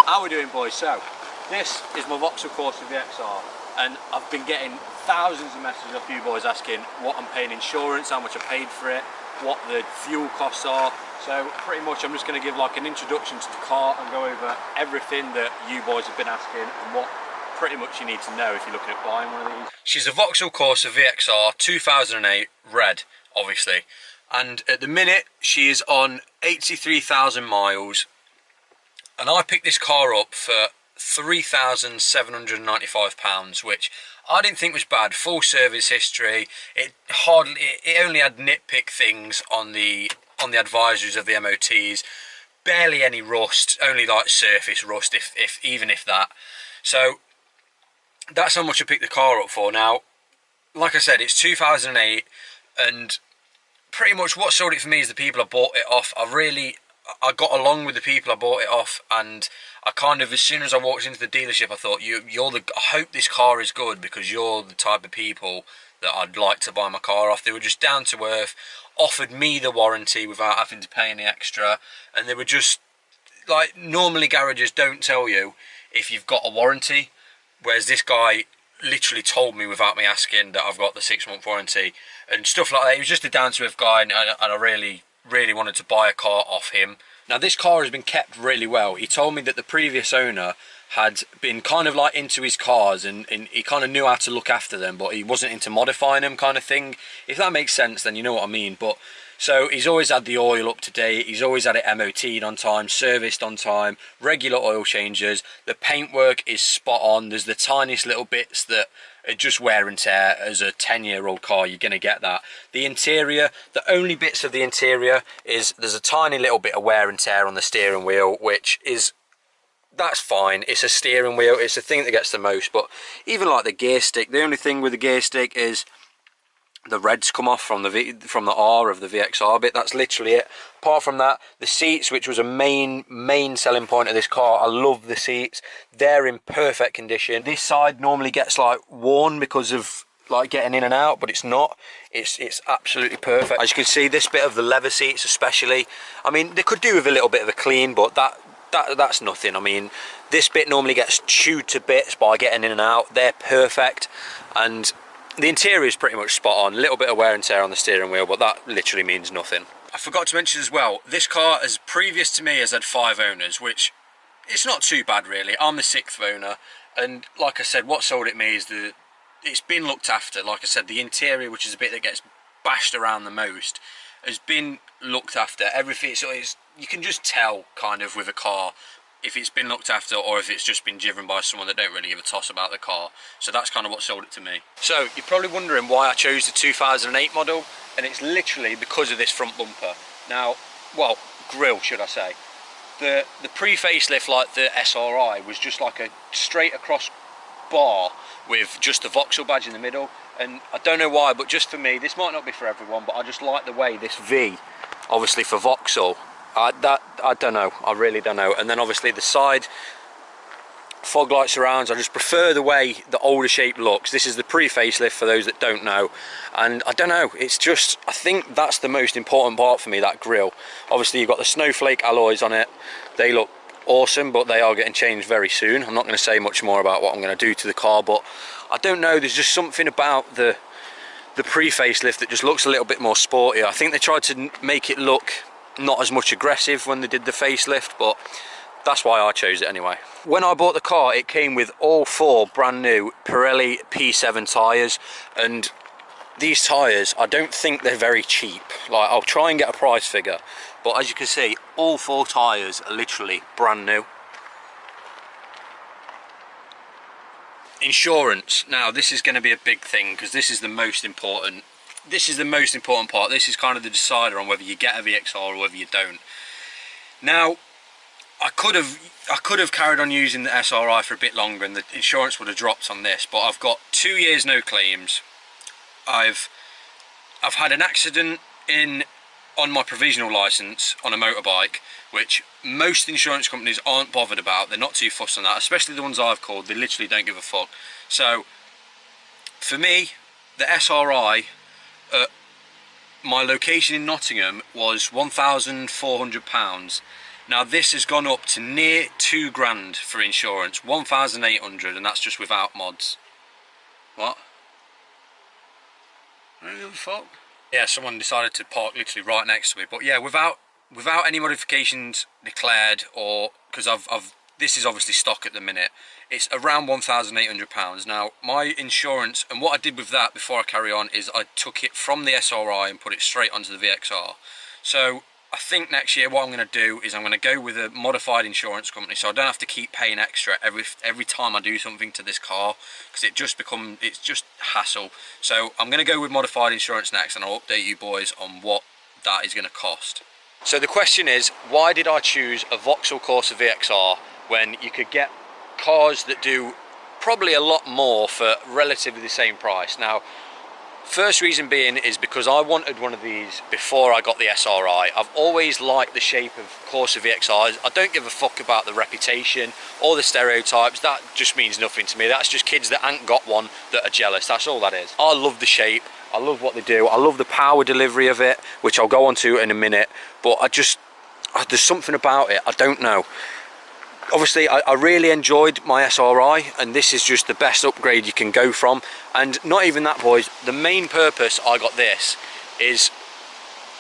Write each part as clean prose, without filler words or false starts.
How we doing, boys? So this is my Vauxhall CORSA VXR, and I've been getting thousands of messages off you boys asking what I'm paying insurance, how much I paid for it, what the fuel costs are. So pretty much I'm just going to give like an introduction to the car and go over everything that you boys have been asking and what pretty much you need to know if you're looking at buying one of these. She's a Vauxhall CORSA VXR 2008 red, obviously, and at the minute she is on 83,000 miles, and I picked this car up for £3,795, which I didn't think was bad. Full service history. It only had nitpick things on the advisories of the MOTs. Barely any rust, only like surface rust, even if that. So that's how much I picked the car up for. Now, like I said, it's 2008, and pretty much what sold it for me is the people I bought it off. I got along with the people I bought it off, and I kind of, as soon as I walked into the dealership, I thought, I hope this car is good, because you're the type of people that I'd like to buy my car off. They were just down to earth, offered me the warranty without having to pay any extra, and they were just, like, normally garages don't tell you if you've got a warranty, whereas this guy literally told me without me asking that I've got the 6-month warranty and stuff like that. He was just a down to earth guy, and I really wanted to buy a car off him. Now, this car has been kept really well. He told me that the previous owner had been kind of like into his cars, and he kind of knew how to look after them, but he wasn't into modifying them, kind of thing. If that makes sense, then you know what I mean. But so he's always had the oil up to date, he's always had it MOT'd on time, serviced on time, regular oil changes. The paintwork is spot on. There's the tiniest little bits that are just wear and tear. As a 10-year-old car, you're going to get that. The interior, the only bits of the interior is there's a tiny little bit of wear and tear on the steering wheel, which is, that's fine. It's a steering wheel, it's the thing that gets the most. But even like the gear stick, the only thing with the gear stick is the reds come off from the R of the VXR bit. That's literally it. Apart from that, the seats, which was a main selling point of this car, I love the seats. They're in perfect condition. This side normally gets like worn because of like getting in and out, but it's not. It's absolutely perfect. As you can see, this bit of the leather seats especially, I mean, they could do with a little bit of a clean, but that's nothing. I mean, this bit normally gets chewed to bits by getting in and out. They're perfect, and the interior is pretty much spot on. A little bit of wear and tear on the steering wheel, but that literally means nothing. I forgot to mention as well, this car, as previous to me, has had 5 owners, which it's not too bad really. I'm the 6th owner, and like I said, what sold it me is it's been looked after. Like I said, the interior, which is a bit that gets bashed around the most, has been looked after. Everything, so you can just tell kind of with a car if it's been looked after or if it's just been driven by someone that don't really give a toss about the car. So that's kind of what sold it to me. So you're probably wondering why I chose the 2008 model, and it's literally because of this front bumper. Now, well, grille should I say. The pre-facelift, like the SRI, was just like a straight across bar with just the Vauxhall badge in the middle, and I don't know why, but just for me, this might not be for everyone, but I just like the way this V, obviously for Vauxhall, I don't know, I really don't know. And then obviously the side fog light surrounds, I just prefer the way the older shape looks. This is the pre-facelift for those that don't know, and I don't know, it's just, I think that's the most important part for me, that grille. Obviously you've got the snowflake alloys on it, they look awesome, but they are getting changed very soon. I'm not going to say much more about what I'm going to do to the car, but I don't know, there's just something about the pre-facelift that just looks a little bit more sporty. I think they tried to make it look not as much aggressive when they did the facelift, but that's why I chose it anyway. When I bought the car, it came with all 4 brand new Pirelli P7 tyres, and these tyres, I don't think they're very cheap. Like, I'll try and get a price figure, but as you can see, all 4 tyres are literally brand new. Insurance. Now, this is going to be a big thing, because this is the most important. This is the most important part. This is kind of the decider on whether you get a VXR or whether you don't. Now, I could have carried on using the SRI for a bit longer, and the insurance would have dropped on this, but I've got 2 years no claims. I've had an accident on my provisional license on a motorbike, which most insurance companies aren't bothered about. They're not too fussed on that, especially the ones I've called. They literally don't give a fuck. So for me, the SRI my location in Nottingham was £1,400. Now this has gone up to near 2 grand for insurance, 1,800, and that's just without mods. What? I don't give a fuck. Yeah, someone decided to park literally right next to me, but yeah, without any modifications declared, or because this is obviously stock at the minute, it's around £1,800. Now my insurance, and what I did with that before I carry on, is I took it from the SRI and put it straight onto the VXR. So I think next year what I'm going to do is I'm going to go with a modified insurance company, so I don't have to keep paying extra every time I do something to this car, because it's just hassle. So I'm going to go with modified insurance next, and I'll update you boys on what that is going to cost. So the question is, why did I choose a Vauxhall Corsa VXR when you could get cars that do probably a lot more for relatively the same price? Now, first reason being is because I wanted one of these before I got the SRI. I've always liked the shape of Corsa VXRs. I don't give a fuck about the reputation or the stereotypes. That just means nothing to me. That's just kids that ain't got one that are jealous. That's all that is. I love the shape. I love what they do. I love the power delivery of it, which I'll go on to in a minute. But there's something about it. I don't know. Obviously I really enjoyed my SRI, and this is just the best upgrade you can go from. And not even that, boys, the main purpose I got this is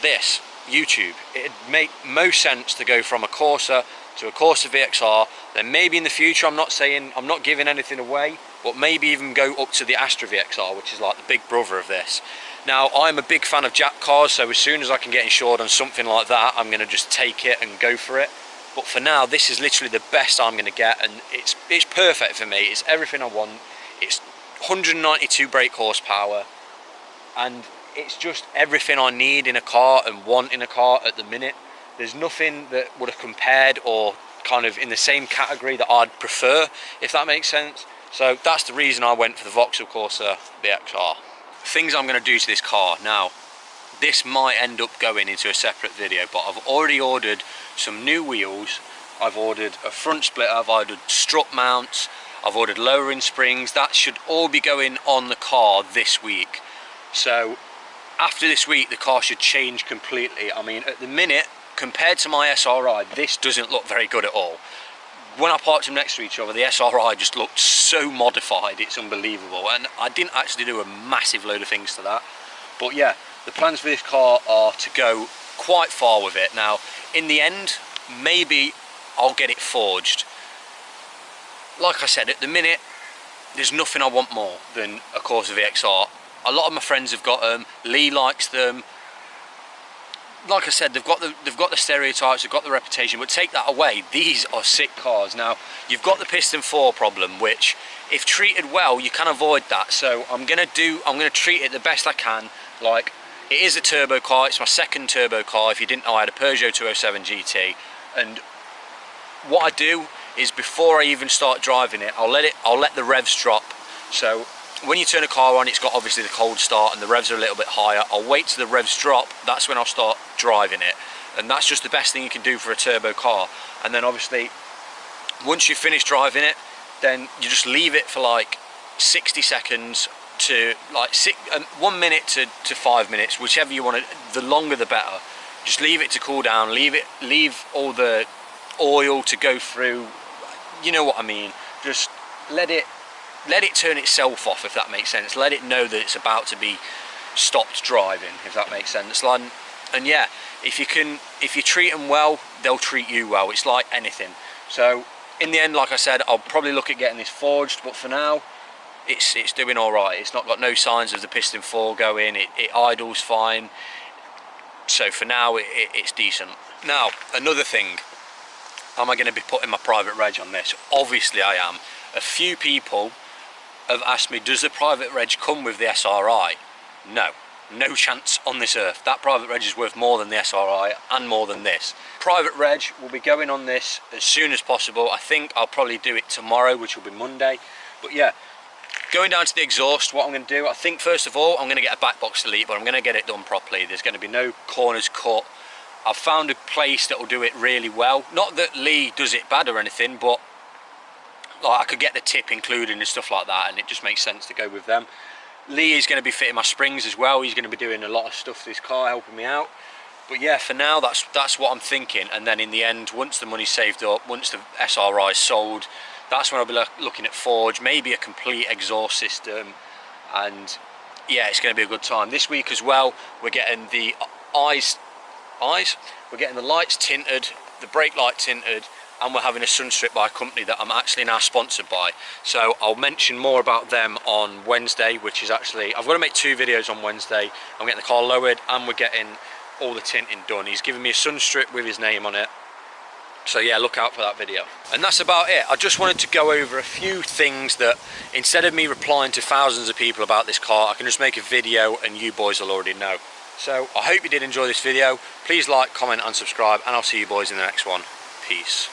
this, YouTube. It'd make most sense to go from a Corsa to a Corsa VXR, then maybe in the future, I'm not giving anything away, but maybe even go up to the Astra VXR, which is like the big brother of this. Now, I'm a big fan of Jap cars, so as soon as I can get insured on something like that, I'm going to just take it and go for it. But for now, this is literally the best I'm going to get, and it's perfect for me. It's everything I want. It's 192 brake horsepower, and it's just everything I need in a car and want in a car at the minute. There's nothing that would have compared or kind of in the same category that I'd prefer, if that makes sense. So that's the reason I went for the Vauxhall Corsa VXR. Things I'm going to do to this car now. This might end up going into a separate video, but I've already ordered some new wheels. I've ordered a front splitter, I've ordered strut mounts, I've ordered lowering springs. That should all be going on the car this week. So after this week, the car should change completely. I mean, at the minute, compared to my SRI, this doesn't look very good at all. When I parked them next to each other, the SRI just looked so modified, it's unbelievable. And I didn't actually do a massive load of things to that. But yeah, the plans for this car are to go quite far with it. Now, in the end, maybe I'll get it forged. Like I said, at the minute, there's nothing I want more than a Corsa VXR. A lot of my friends have got them. Lee likes them. Like I said, they've got the stereotypes, they've got the reputation, but take that away, these are sick cars. Now, you've got the piston 4 problem, which, if treated well, you can avoid that. So I'm gonna treat it the best I can. Like, it is a turbo car, it's my second turbo car. If you didn't know, I had a Peugeot 207 GT, and what I do is before I even start driving it, I'll let the revs drop. So when you turn a car on, it's got obviously the cold start and the revs are a little bit higher. I'll wait till the revs drop, that's when I'll start driving it. And that's just the best thing you can do for a turbo car. And then obviously, once you finish driving it, then you just leave it for like 60 seconds to like 1 minute to 5 minutes, whichever you want to, the longer the better. Just leave it to cool down, leave all the oil to go through, you know what I mean. Just let it turn itself off, if that makes sense. Let it know that it's about to be stopped driving, if that makes sense. And yeah, if you treat them well, they'll treat you well. It's like anything. So in the end, like I said, I'll probably look at getting this forged, but for now, it's doing all right. It's not got no signs of the piston 4 going. It idles fine. So for now, it's decent. Now, another thing, am I going to be putting my private reg on this? Obviously I am. A few people have asked me, does the private reg come with the SRI? No, no chance on this earth. That private reg is worth more than the SRI and more than this. Private reg will be going on this as soon as possible. I think I'll probably do it tomorrow, which will be Monday. But yeah, going down to the exhaust, what I'm going to do, I think first of all, I'm going to get a back box delete, but I'm going to get it done properly. There's going to be no corners cut. I've found a place that will do it really well. Not that Lee does it bad or anything, but like, I could get the tip included and stuff like that, and it just makes sense to go with them. Lee is going to be fitting my springs as well. He's going to be doing a lot of stuff to this car, helping me out. But yeah, for now that's what I'm thinking, and then in the end, once the money's saved up, once the SRI's sold, that's when I'll be looking at forge, maybe a complete exhaust system, and yeah, it's going to be a good time. This week as well, we're getting the we're getting the lights tinted, the brake light tinted, and we're having a sun strip by a company that I'm actually now sponsored by. So I'll mention more about them on Wednesday, which is actually, I've got to make 2 videos on Wednesday. I'm getting the car lowered and we're getting all the tinting done. He's given me a sun strip with his name on it. So yeah, look out for that video. And that's about it. I just wanted to go over a few things that, instead of me replying to thousands of people about this car, I can just make a video and you boys will already know. So I hope you did enjoy this video. Please like, comment and subscribe, and I'll see you boys in the next one. Peace.